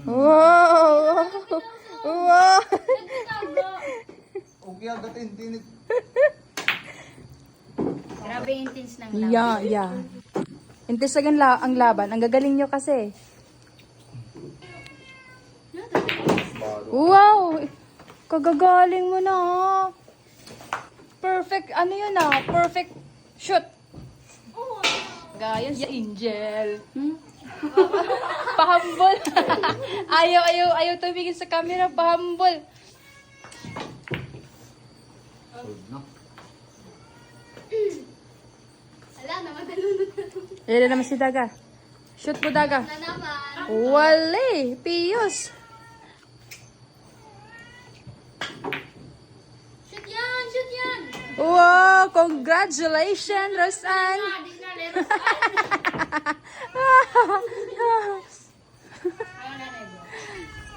Wow! Wow! Okay, agad intinit. Grabe intense ng laban. Yeah, yeah. Intisagan ang laban. Ang gagaling nyo kasi. Wow! Kagagaling mo na. Perfect, ano yun perfect shoot. Gaya si Angel. Pahambol. ayaw tumingin sa camera. Pahambol. Ala, naman nalunod na. Ayan naman si Daga. Shoot mo, Daga. Na naman. Wale, piyos. Shoot yan, shoot yan. Wow, congratulations, Rosan. Adik na, leros.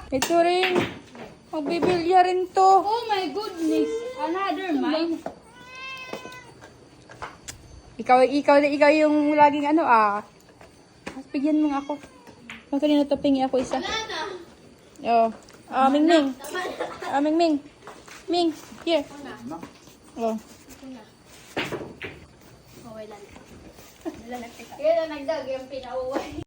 Ito rin. Magbibilya rin to. Oh my goodness. Another mine. Ikaw yung laging Bigyan mo nga ako. Magkanina to, pingi ako isa. Oh. Ming Ming. Ming Ming. Ming, here. Oh. Okay lang. Yan ang nagdag yung pinauwi.